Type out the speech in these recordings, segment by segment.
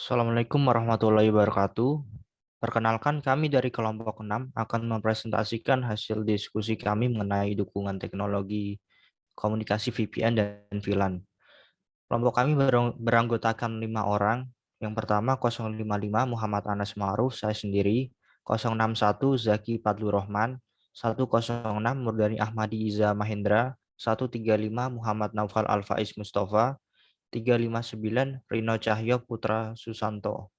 Assalamualaikum warahmatullahi wabarakatuh. Perkenalkan, kami dari kelompok 6 akan mempresentasikan hasil diskusi kami mengenai dukungan teknologi komunikasi VPN dan VLAN. Kelompok kami beranggotakan 5 orang. Yang pertama 055 Muhammad Anas Ma'ruf, saya sendiri, 061 Zaki Padlu Rohman, 106 Murdani Ahmadi Iza Mahendra, 135 Muhammad Naufal Alfaiz Mustafa, 359 Rino Cahyo Putra Susanto.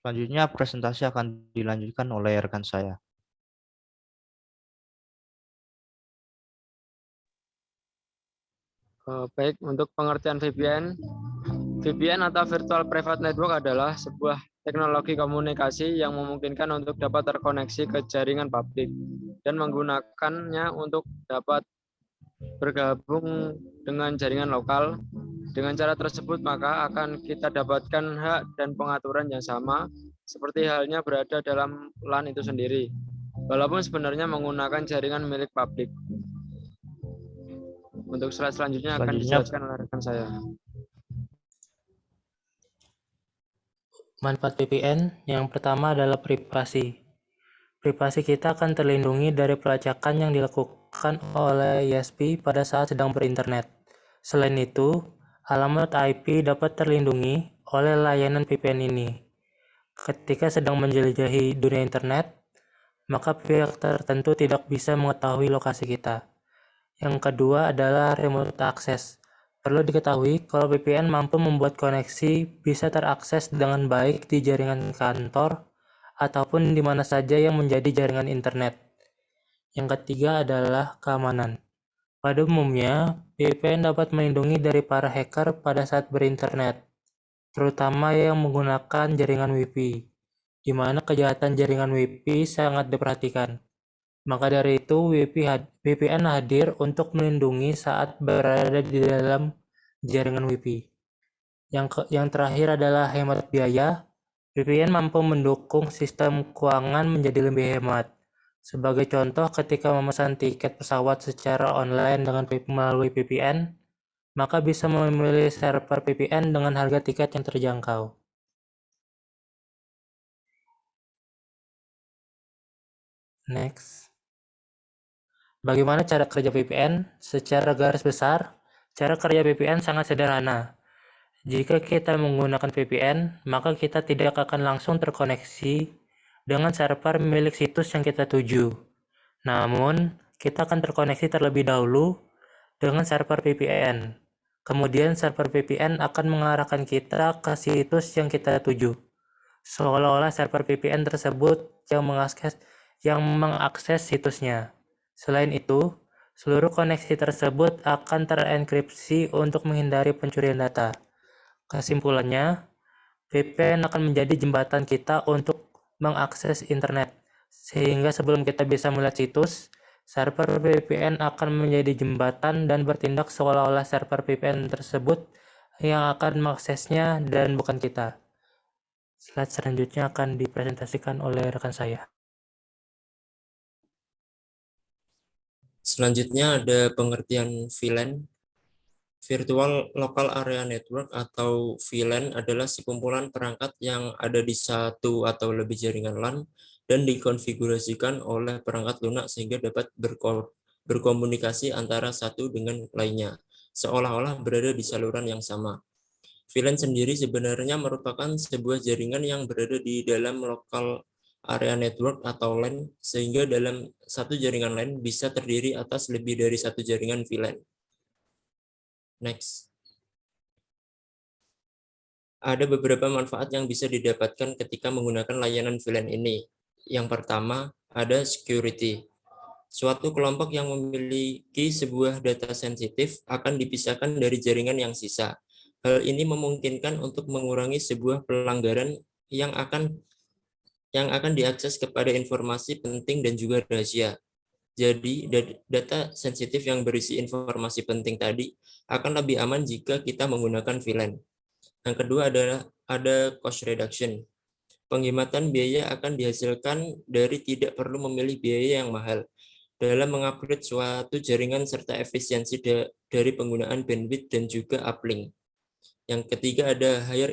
Selanjutnya presentasi akan dilanjutkan oleh rekan saya. Baik, untuk pengertian VPN, VPN atau Virtual Private Network adalah sebuah teknologi komunikasi yang memungkinkan untuk dapat terkoneksi ke jaringan publik dan menggunakannya untuk dapat bergabung dengan jaringan lokal. Dengan cara tersebut, maka akan kita dapatkan hak dan pengaturan yang sama, seperti halnya berada dalam LAN itu sendiri, walaupun sebenarnya menggunakan jaringan milik publik. Untuk slide selanjutnya akan dijelaskan oleh rekan saya. Manfaat VPN yang pertama adalah privasi. Privasi kita akan terlindungi dari pelacakan yang dilakukan oleh ISP pada saat sedang berinternet. Selain itu, alamat IP dapat terlindungi oleh layanan VPN ini. Ketika sedang menjelajahi dunia internet, maka pihak tertentu tidak bisa mengetahui lokasi kita. Yang kedua adalah remote access. Perlu diketahui kalau VPN mampu membuat koneksi bisa terakses dengan baik di jaringan kantor ataupun di mana saja yang menjadi jaringan internet. Yang ketiga adalah keamanan. Pada umumnya, VPN dapat melindungi dari para hacker pada saat berinternet, terutama yang menggunakan jaringan Wi-Fi, di mana kejahatan jaringan Wi-Fi sangat diperhatikan. Maka dari itu, VPN hadir untuk melindungi saat berada di dalam jaringan Wi-Fi. Yang terakhir adalah hemat biaya. VPN mampu mendukung sistem keuangan menjadi lebih hemat. Sebagai contoh, ketika memesan tiket pesawat secara online melalui VPN, maka bisa memilih server VPN dengan harga tiket yang terjangkau. Next. Bagaimana cara kerja VPN? Secara garis besar, cara kerja VPN sangat sederhana. Jika kita menggunakan VPN, maka kita tidak akan langsung terkoneksi dengan server milik situs yang kita tuju. Namun, kita akan terkoneksi terlebih dahulu dengan server VPN. Kemudian server VPN akan mengarahkan kita ke situs yang kita tuju. Seolah-olah server VPN tersebut yang mengakses situsnya. Selain itu, seluruh koneksi tersebut akan terenkripsi untuk menghindari pencurian data. Kesimpulannya, VPN akan menjadi jembatan kita untuk mengakses internet, sehingga sebelum kita bisa melihat situs, server VPN akan menjadi jembatan dan bertindak seolah-olah server VPN tersebut yang akan mengaksesnya dan bukan kita. Slide selanjutnya akan dipresentasikan oleh rekan saya. Selanjutnya ada pengertian VLAN. Virtual Local Area Network atau VLAN adalah sekumpulan perangkat yang ada di satu atau lebih jaringan LAN dan dikonfigurasikan oleh perangkat lunak sehingga dapat berkomunikasi antara satu dengan lainnya, seolah-olah berada di saluran yang sama. VLAN sendiri sebenarnya merupakan sebuah jaringan yang berada di dalam local area network atau LAN, sehingga dalam satu jaringan LAN bisa terdiri atas lebih dari satu jaringan VLAN. Next. Ada beberapa manfaat yang bisa didapatkan ketika menggunakan layanan VLAN ini. Yang pertama, ada security. Suatu kelompok yang memiliki sebuah data sensitif akan dipisahkan dari jaringan yang sisa. Hal ini memungkinkan untuk mengurangi sebuah pelanggaran yang akan diakses kepada informasi penting dan juga rahasia. Jadi, data sensitif yang berisi informasi penting tadi akan lebih aman jika kita menggunakan VLAN. Yang kedua adalah ada cost reduction. Penghematan biaya akan dihasilkan dari tidak perlu memilih biaya yang mahal. dalam mengupgrade suatu jaringan serta efisiensi dari penggunaan bandwidth dan juga uplink. Yang ketiga ada higher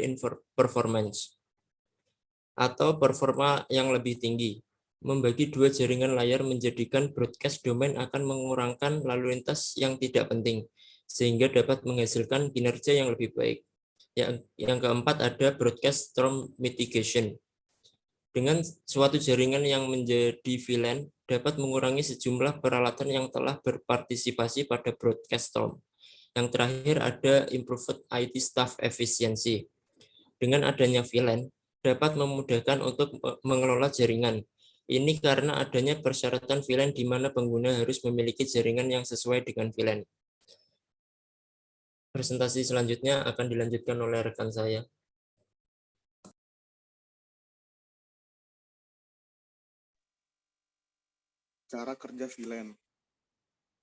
performance atau performa yang lebih tinggi. Membagi dua jaringan layar menjadikan broadcast domain akan mengurangkan lalu lintas yang tidak penting, sehingga dapat menghasilkan kinerja yang lebih baik. Yang keempat ada broadcast storm mitigation. Dengan suatu jaringan yang menjadi VLAN dapat mengurangi sejumlah peralatan yang telah berpartisipasi pada broadcast storm. Yang terakhir ada improved IT staff efficiency. Dengan adanya VLAN dapat memudahkan untuk mengelola jaringan. Ini karena adanya persyaratan VLAN di mana pengguna harus memiliki jaringan yang sesuai dengan VLAN. Presentasi selanjutnya akan dilanjutkan oleh rekan saya. Cara kerja VLAN.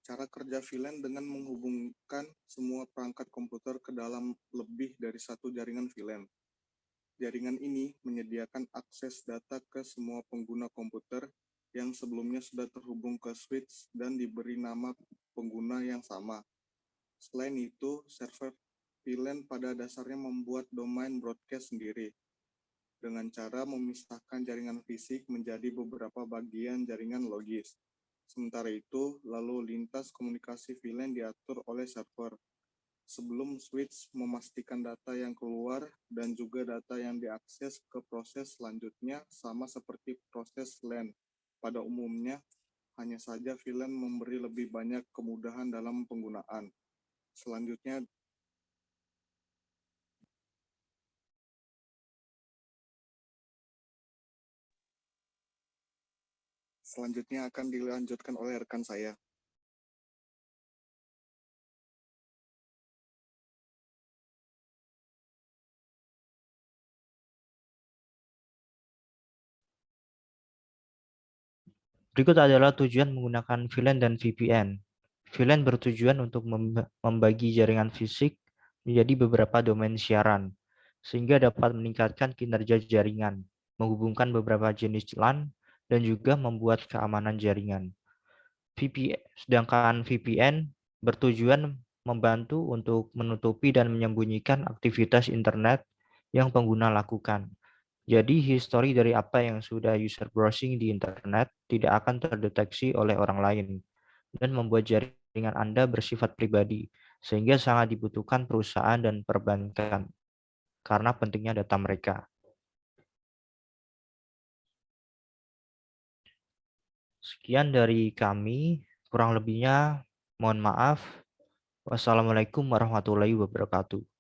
Cara kerja VLAN dengan menghubungkan semua perangkat komputer ke dalam lebih dari satu jaringan VLAN. Jaringan ini menyediakan akses data ke semua pengguna komputer yang sebelumnya sudah terhubung ke switch dan diberi nama pengguna yang sama. Selain itu, server VLAN pada dasarnya membuat domain broadcast sendiri dengan cara memisahkan jaringan fisik menjadi beberapa bagian jaringan logis. Sementara itu, lalu lintas komunikasi VLAN diatur oleh server. Sebelum switch memastikan data yang keluar dan juga data yang diakses ke proses selanjutnya sama seperti proses LAN. Pada umumnya, hanya saja VLAN memberi lebih banyak kemudahan dalam penggunaan. Selanjutnya akan dilanjutkan oleh rekan saya. Berikut adalah tujuan menggunakan VLAN dan VPN. VLAN bertujuan untuk membagi jaringan fisik menjadi beberapa domain siaran, sehingga dapat meningkatkan kinerja jaringan, menghubungkan beberapa jenis LAN, dan juga membuat keamanan jaringan. Sedangkan VPN bertujuan membantu untuk menutupi dan menyembunyikan aktivitas internet yang pengguna lakukan. Jadi, histori dari apa yang sudah user browsing di internet tidak akan terdeteksi oleh orang lain dan membuat jaringan Anda bersifat pribadi, sehingga sangat dibutuhkan perusahaan dan perbankan karena pentingnya data mereka. Sekian dari kami, kurang lebihnya mohon maaf. Wassalamualaikum warahmatullahi wabarakatuh.